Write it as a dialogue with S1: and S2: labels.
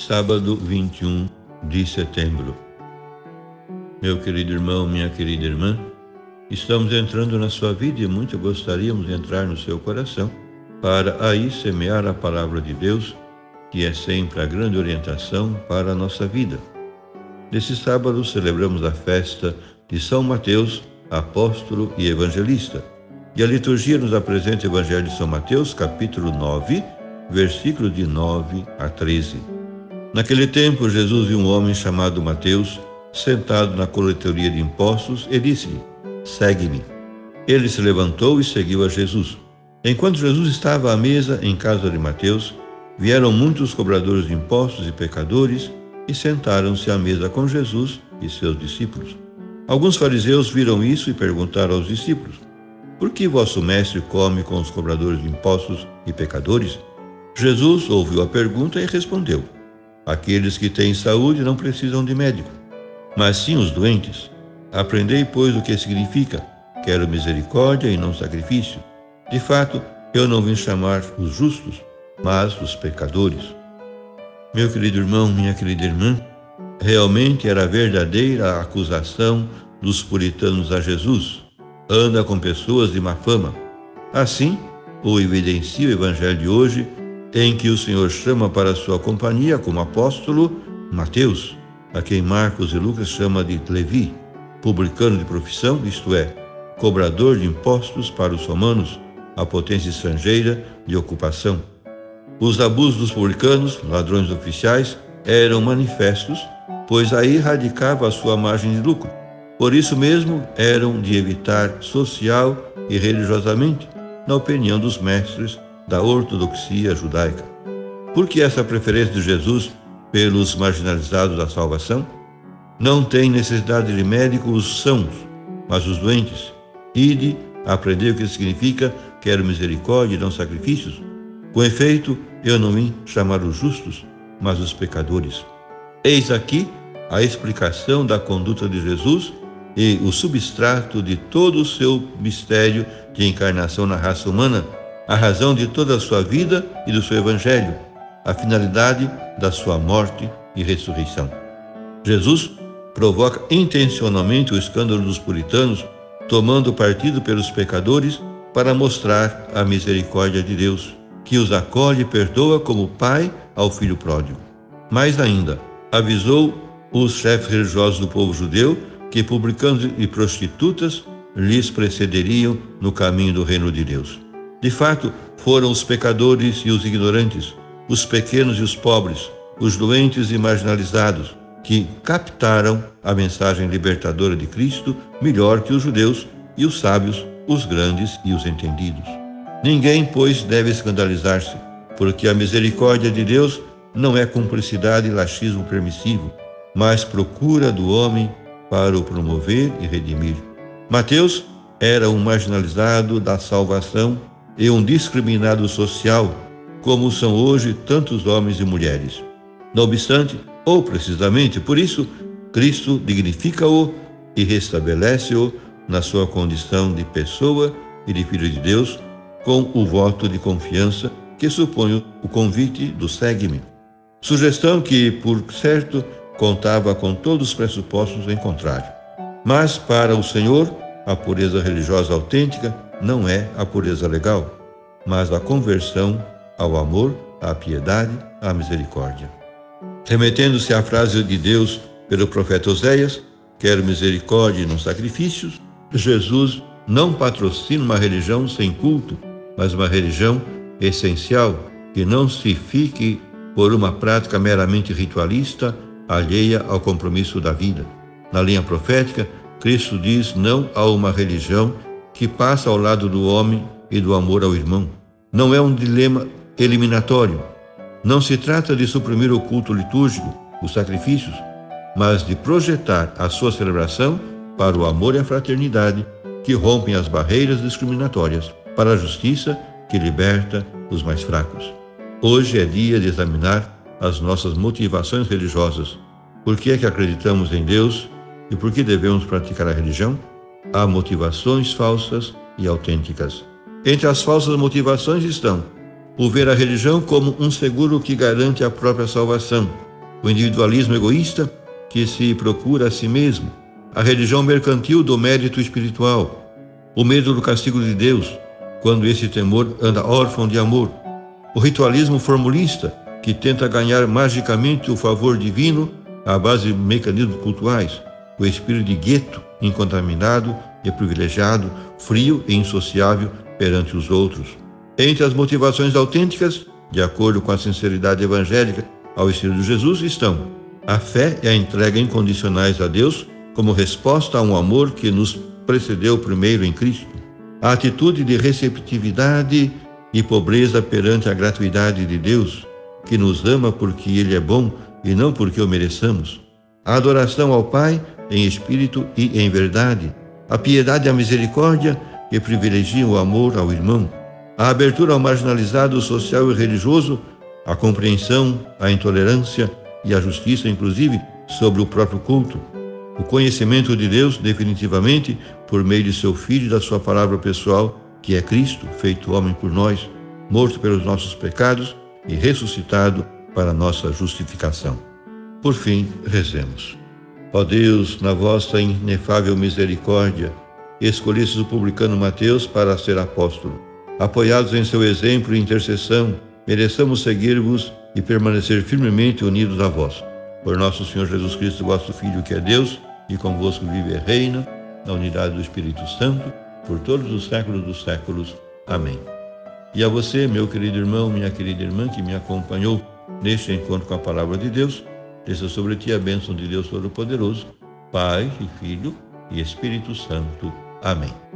S1: sábado 21 de setembro. Meu querido irmão, minha querida irmã, estamos entrando na sua vida e muito gostaríamos de entrar no seu coração para aí semear a palavra de Deus, que é sempre a grande orientação para a nossa vida. Nesse sábado celebramos a festa de São Mateus, apóstolo e evangelista. E a liturgia nos apresenta o Evangelho de São Mateus, capítulo 9, versículos de 9 a 13. Naquele tempo, Jesus viu um homem chamado Mateus, sentado na coletoria de impostos, e disse-lhe: segue-me. Ele se levantou e seguiu a Jesus. Enquanto Jesus estava à mesa em casa de Mateus, vieram muitos cobradores de impostos e pecadores e sentaram-se à mesa com Jesus e seus discípulos. Alguns fariseus viram isso e perguntaram aos discípulos: por que vosso mestre come com os cobradores de impostos e pecadores? Jesus ouviu a pergunta e respondeu: aqueles que têm saúde não precisam de médico, mas sim os doentes. Aprendei, pois, o que significa: quero misericórdia e não sacrifício. De fato, eu não vim chamar os justos, mas os pecadores. Meu querido irmão, minha querida irmã, realmente era a verdadeira acusação dos puritanos a Jesus: anda com pessoas de má fama. Assim, o evidencia o Evangelho de hoje, em que o Senhor chama para sua companhia como apóstolo Mateus, a quem Marcos e Lucas chama de Levi, publicano de profissão, isto é, cobrador de impostos para os romanos, a potência estrangeira de ocupação. Os abusos dos publicanos, ladrões oficiais, eram manifestos, pois aí radicava a sua margem de lucro. Por isso mesmo eram de evitar social e religiosamente, na opinião dos mestres da ortodoxia judaica. Por que essa preferência de Jesus pelos marginalizados da salvação? Não tem necessidade de médico os sãos, mas os doentes. Ide, aprendei o que significa quero misericórdia e não sacrifícios. Com efeito, eu não vim chamar os justos, mas os pecadores. Eis aqui a explicação da conduta de Jesus e o substrato de todo o seu mistério de encarnação na raça humana, a razão de toda a sua vida e do seu evangelho, a finalidade da sua morte e ressurreição. Jesus provoca intencionalmente o escândalo dos puritanos, tomando partido pelos pecadores para mostrar a misericórdia de Deus, que os acolhe e perdoa como pai ao filho pródigo. Mais ainda, avisou os chefes religiosos do povo judeu que publicanos e prostitutas lhes precederiam no caminho do reino de Deus. De fato, foram os pecadores e os ignorantes, os pequenos e os pobres, os doentes e marginalizados, que captaram a mensagem libertadora de Cristo melhor que os judeus e os sábios, os grandes e os entendidos. Ninguém, pois, deve escandalizar-se, porque a misericórdia de Deus não é cumplicidade e laxismo permissivo, mas procura do homem para o promover e redimir. Mateus era um marginalizado da salvação e um discriminado social, como são hoje tantos homens e mulheres. Não obstante, ou precisamente por isso, Cristo dignifica-o e restabelece-o na sua condição de pessoa e de filho de Deus, com o voto de confiança que supõe o convite do segue-me. Sugestão que, por certo, contava com todos os pressupostos em contrário. Mas, para o Senhor, a pureza religiosa autêntica não é a pureza legal, mas a conversão ao amor, à piedade, à misericórdia. Remetendo-se à frase de Deus pelo profeta Oséias, quero misericórdia e não sacrifícios, Jesus não patrocina uma religião sem culto, mas uma religião essencial, que não se fique por uma prática meramente ritualista, alheia ao compromisso da vida. Na linha profética, Cristo diz não a uma religião que passa ao lado do homem e do amor ao irmão. Não é um dilema eliminatório. Não se trata de suprimir o culto litúrgico, os sacrifícios, mas de projetar a sua celebração para o amor e a fraternidade que rompem as barreiras discriminatórias, para a justiça que liberta os mais fracos. Hoje é dia de examinar as nossas motivações religiosas. Por que é que acreditamos em Deus e por que devemos praticar a religião? Há motivações falsas e autênticas. Entre as falsas motivações estão o ver a religião como um seguro que garante a própria salvação, o individualismo egoísta que se procura a si mesmo, a religião mercantil do mérito espiritual, o medo do castigo de Deus, quando esse temor anda órfão de amor, o ritualismo formulista que tenta ganhar magicamente o favor divino à base de mecanismos cultuais, o espírito de gueto, incontaminado e privilegiado, frio e insociável perante os outros. Entre as motivações autênticas, de acordo com a sinceridade evangélica ao estilo de Jesus, estão a fé e a entrega incondicionais a Deus como resposta a um amor que nos precedeu primeiro em Cristo, a atitude de receptividade e pobreza perante a gratuidade de Deus, que nos ama porque Ele é bom e não porque o mereçamos, a adoração ao Pai em espírito e em verdade, a piedade e a misericórdia que privilegiam o amor ao irmão, a abertura ao marginalizado social e religioso, a compreensão, a intolerância e a justiça, inclusive, sobre o próprio culto, o conhecimento de Deus definitivamente por meio de seu Filho e da sua palavra pessoal, que é Cristo, feito homem por nós, morto pelos nossos pecados e ressuscitado para nossa justificação. Por fim, rezemos. Ó Deus, na vossa inefável misericórdia, escolhestes o publicano Mateus para ser apóstolo. Apoiados em seu exemplo e intercessão, mereçamos seguir-vos e permanecer firmemente unidos a vós. Por nosso Senhor Jesus Cristo, vosso Filho, que é Deus, e convosco vive e reina, na unidade do Espírito Santo, por todos os séculos dos séculos. Amém. E a você, meu querido irmão, minha querida irmã, que me acompanhou neste encontro com a Palavra de Deus, desça sobre ti a bênção de Deus Todo-Poderoso, Pai e Filho e Espírito Santo. Amém.